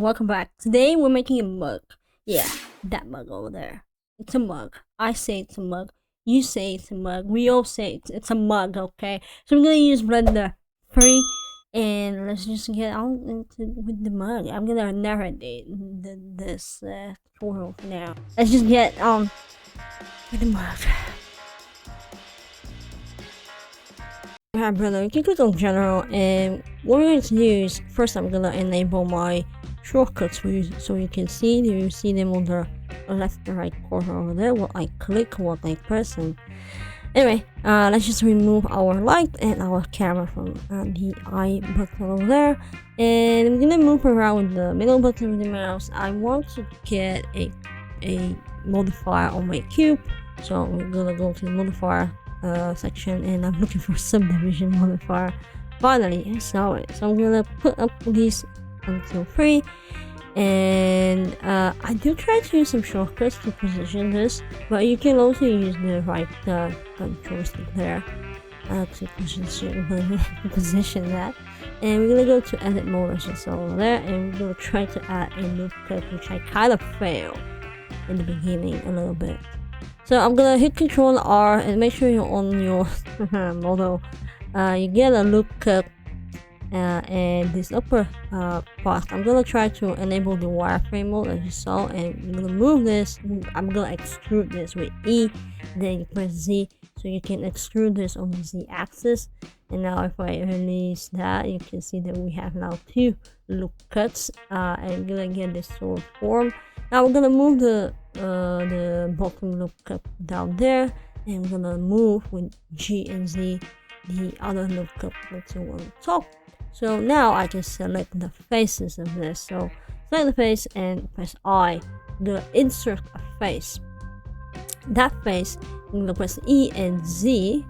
welcome back. Today we're making a mug. Yeah, that mug over there. It's a mug. I say it's a mug. You say it's a mug. We all say it's a mug, okay? So we're gonna use Blender 3 and let's just get on with the mug. I'm gonna narrate this tutorial for now. Let's just get on with the mug. Blender, you can click on general, and what we're going to do is first I'm gonna enable my shortcuts for you so you can see them. You see them on the left and right corner over there. What I click, what I press, and anyway, let's just remove our light and our camera from the I button over there, and I'm gonna move around with the middle button of the mouse. I want to get a modifier on my cube, so we're gonna go to the modifier section, and I'm looking for subdivision modifier. Finally, I saw it, so I'm gonna put up these until 3, and I do try to use some shortcuts to position this, but you can also use the right control stick there to position that. And we're gonna go to edit mode, as you saw over there, and we're gonna try to add a loop cut, which I kind of failed in the beginning a little bit. So I'm gonna hit Control R and make sure you're on your model. You get a loop cut and this upper part. I'm gonna try to enable the wireframe mode, as you saw, and I'm gonna move this. I'm gonna extrude this with E, then you press Z, so you can extrude this on the Z axis. And now if I release that, you can see that we have now 2 loop cuts, and I'm gonna get this sort of form. Now we're gonna move the bottom loop cut down there, and I'm gonna move with G and Z the other loop cut to on the top. So now I can select the faces of this. So select the face and press I. I'm gonna insert a face. That face, I'm gonna press E and Z.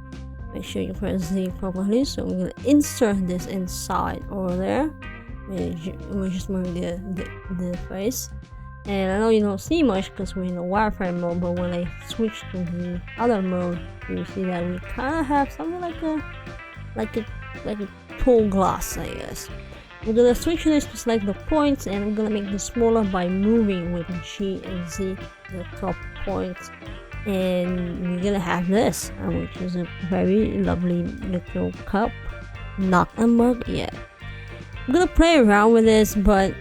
Make sure you press Z properly. So I'm gonna insert this inside over there. We're just moving the face. And I know you don't see much because we're in the wireframe mode, but when I switch to the other mode, you see that we kind of have something like a tall glass, I guess. We're gonna switch this to select the points, and I'm gonna make this smaller by moving with G and Z the top points, and we're gonna have this, which is a very lovely little cup, not a mug yet. I'm gonna play around with this, but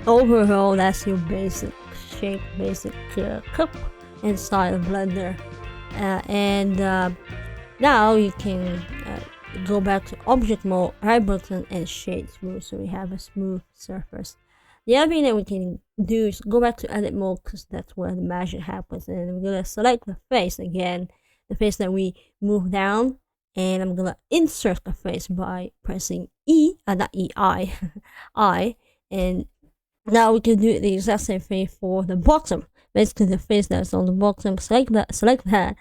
overall, that's your basic shape, basic cup inside of Blender. Now you can go back to object mode, right button, and shade smooth, so we have a smooth surface. The other thing that we can do is go back to edit mode, because that's where the magic happens. And I'm gonna select the face again, the face that we move down, and I'm gonna insert the face by pressing E, not E, I, and now we can do the exact same thing for the bottom. Basically, the face that's on the bottom, select that,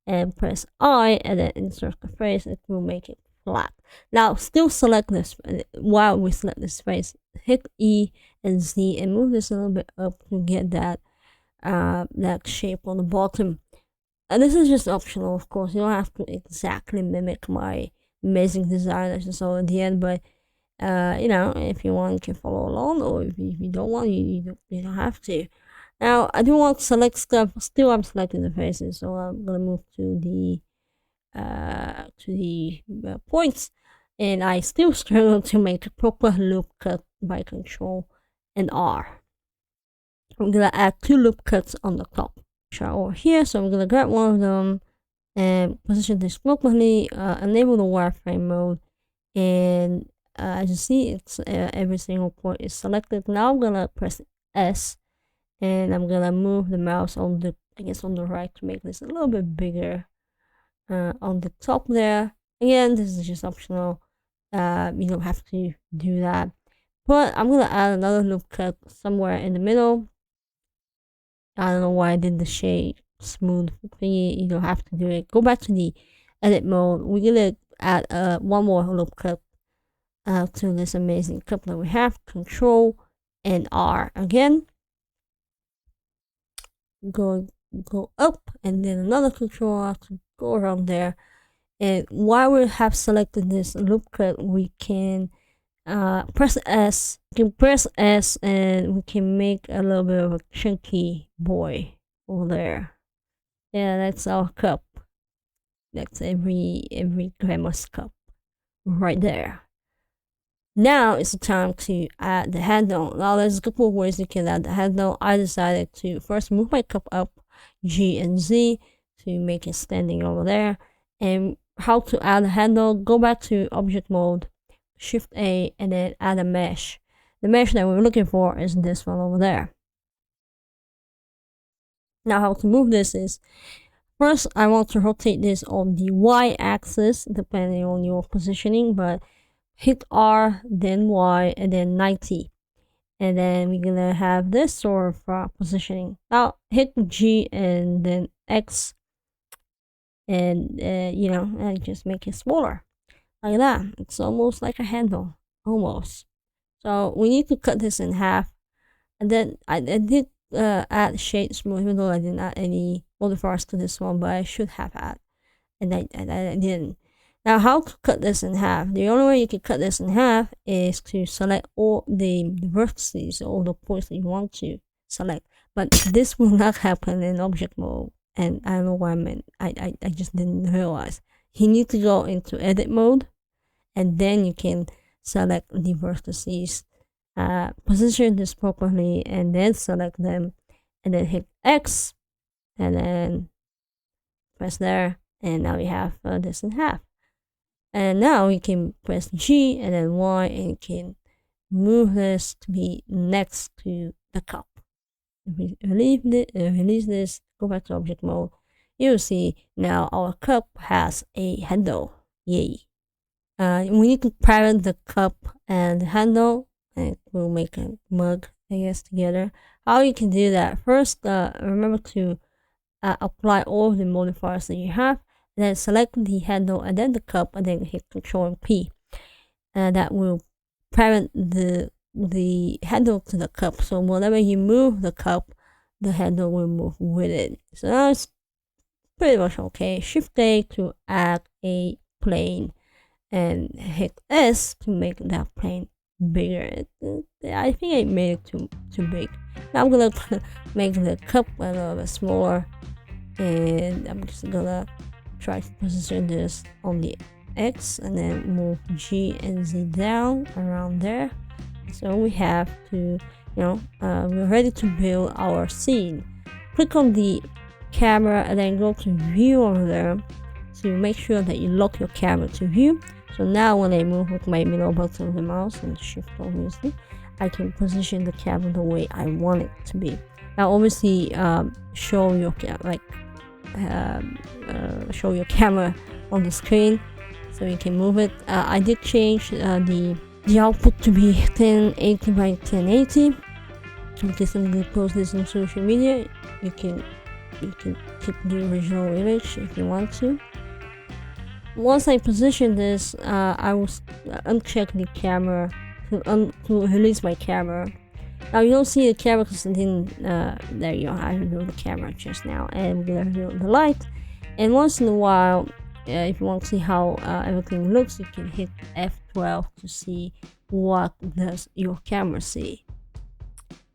and press I, and then insert the face. It will make it flat. Now, still select this. While we select this face, hit E and Z and move this a little bit up to get that shape on the bottom. And this is just optional, of course. You don't have to exactly mimic my amazing design as you saw at the end, but you know, if you want, you can follow along, or if you don't want, you don't have to. Now, I do want to select stuff. Still, I'm selecting the faces, so I'm gonna move to the points, and I still struggle to make a proper loop cut by Control and R. I'm gonna add 2 loop cuts on the top over here, so I'm gonna grab one of them and position this properly. Enable the wireframe mode, and as you see, it's every single point is selected. Now I'm gonna press S, and I'm gonna move the mouse on the right to make this a little bit bigger on the top there. Again, this is just optional. You don't have to do that, but I'm gonna add another loop cut somewhere in the middle. I don't know why I did the shade smooth thingy. You don't have to do it. Go back to the edit mode. We're gonna add one more loop cut to this amazing cup that we have. Control and R again. Go up, and then another Control R to go around there. And while we have selected this loop cut, we can press S. We can press S and we can make a little bit of a chunky boy over there. Yeah, that's our cup. That's every grandma's cup right there. Now it's the time to add the handle. Now there's a couple of ways you can add the handle. I decided to first move my cup up G and Z to make it standing over there. And how to add a handle, go back to object mode, Shift A, and then add a mesh. The mesh that we're looking for is this one over there. Now how to move this is, first I want to rotate this on the Y axis depending on your positioning, but hit R, then Y, and then 90. And then we're gonna have this sort of positioning. Now hit G and then X, and and just make it smaller like that. It's almost like a handle, almost. So we need to cut this in half. And then I did add shade smooth, even though I didn't add any modifiers to this one, but I should have had, and I didn't. Now, how to cut this in half? The only way you can cut this in half is to select all the vertices, all the points that you want to select. But this will not happen in object mode, and I don't know why I just didn't realize. You need to go into edit mode, and then you can select the vertices, position this properly, and then select them, and then hit X, and then press there, and now we have this in half. And now we can press G and then Y, and you can move this to be next to the cup. If we release this, go back to object mode, you'll see now our cup has a handle. Yay. We need to parent the cup and the handle, and we'll make a mug, I guess, together. How you can do that? First, remember to apply all of the modifiers that you have, and then select the handle and then the cup, and then hit Control and P. And that will parent the handle to the cup. So whenever you move the cup, the handle will move with it. So now it's pretty much okay. Shift A to add a plane, and hit S to make that plane bigger. I think I made it too big. Now I'm gonna make the cup a little bit smaller, and I'm just gonna try to position this on the X, and then move G and Z down around there. So we have to, we're ready to build our scene. Click on the camera and then go to view over there to make sure that you lock your camera to view. So now when I move with my middle button of the mouse and shift, obviously, I can position the camera the way I want it to be. Now obviously show your show your camera on the screen so you can move it. I did change the output to be 1080 by 1080 because I'm going to post this on social media. You can keep the original image if you want to. Once I position this, I will uncheck the camera to release my camera. Now you don't see the camera because I didn't, there you go, I removed the camera just now, and we're gonna remove the light. And once in a while, if you want to see how everything looks, you can hit F12 to see what does your camera see.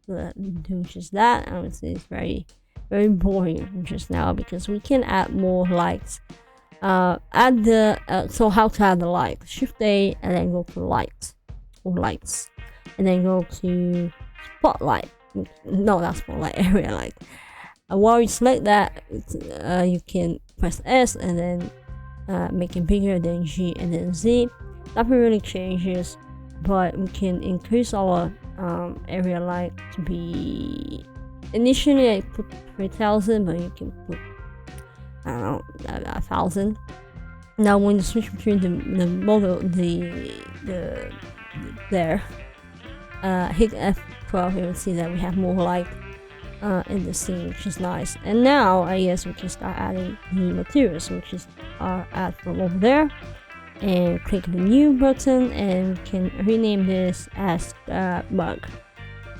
So do just that. I would say it's very, very boring just now because we can add more lights. Add the so how to add the light? Shift A and then go to light or lights, and then go to spotlight. No, not spotlight, area light. While you select that, you can press S and then make it bigger, then G and then Z. Nothing really changes, but we can increase our area light to be. Initially, I put 3,000, but you can put, I don't know, 1,000. Now when you switch between the model, there, hit F12, you will see that we have more light in the scene, which is nice. And now I guess we can start adding the materials, which is add from over there, and click the new button, and we can rename this as mug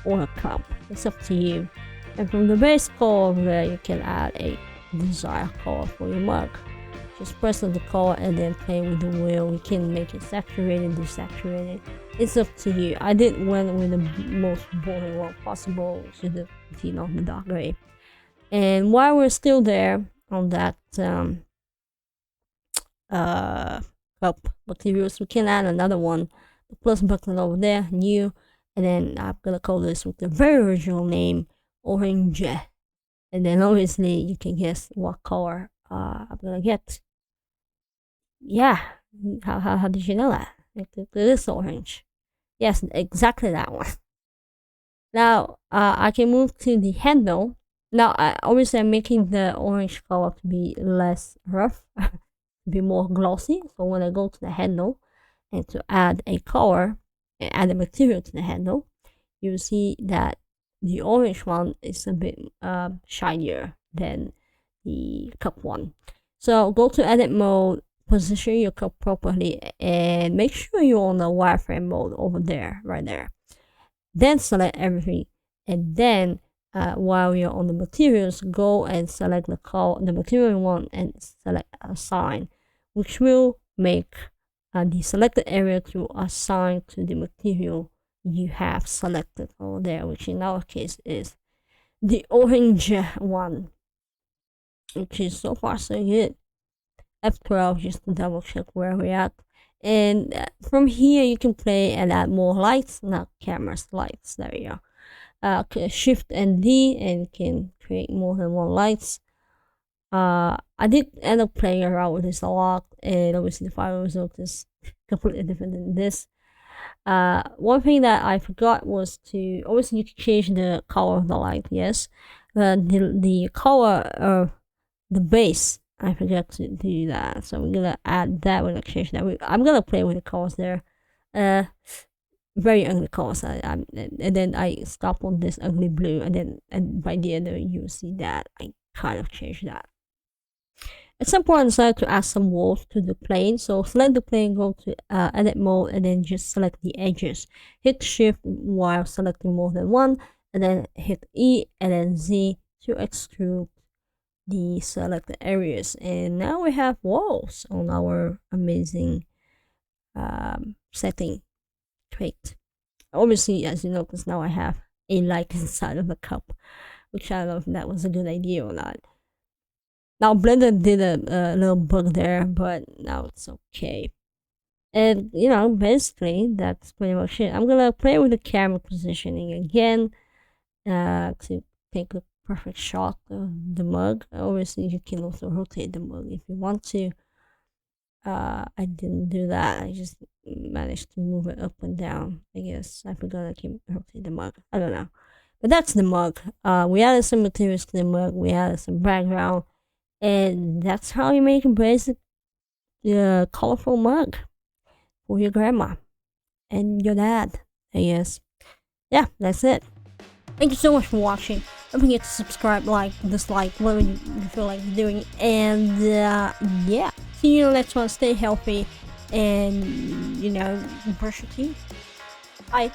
or a cup. It's up to you. And from the base color over there, you can add a desired color for your mug. Just press on the color and then play with the wheel. We can make it saturated, desaturated, It's up to you. I did went with the most boring one possible, so the the dark gray. And while we're still there on that cup materials, we can add another one, the plus button over there, new, and then I'm gonna call this with the very original name, orange. And then obviously you can guess what color I'm gonna get. Yeah, how did you know that? It is orange. Yes, exactly that one. Now I can move to the handle. Now obviously I'm making the orange color to be less rough, to be more glossy. So when I go to the handle and to add a color and add a material to the handle, you see that the orange one is a bit shinier than the cup one. So go to edit mode, position your cup properly, and make sure you're on the wireframe mode over there, right there. Then select everything, and then while you're on the materials, go and select the material you want and select assign, which will make the selected area to assign to the material you have selected over there, which in our case is the orange one, which is so far so good. F12 just to double check where we're at. And from here you can play and add more lights, not cameras, lights. There you go. Shift and D and can create more than one lights. I did end up playing around with this a lot, and obviously the final result is completely different than this. One thing that I forgot was to obviously you can change the color of the light, yes. The color of the base, I forgot to do that, so we're gonna add that. We're gonna change that. I'm gonna play with the colors there. Very ugly colors. And then I stop on this ugly blue, and by the end you see that I kind of changed that. At some point I decided to add some walls to the plane, so select the plane, go to edit mode, and then just select the edges. Hit shift while selecting more than one, and then hit E and then Z to extrude the selected areas. And now we have walls on our amazing setting trait. Obviously, as you notice, now I have a light inside of the cup, which I don't know if that was a good idea or not. Now Blender did a little bug there, but now it's okay. And basically that's pretty much it. I'm gonna play with the camera positioning again to take a perfect shot of the mug. Obviously you can also rotate the mug if you want to. I didn't do that. I just managed to move it up and down. I guess I forgot I can rotate the mug. I don't know. But that's the mug. We added some materials to the mug. We added some background. And that's how you make a basic colorful mug for your grandma and your dad, I guess. Yeah, that's it. Thank you so much for watching. Don't forget to subscribe, like, dislike, whatever you feel like doing. And yeah, see you in the next one. Stay healthy and brush your teeth. Bye.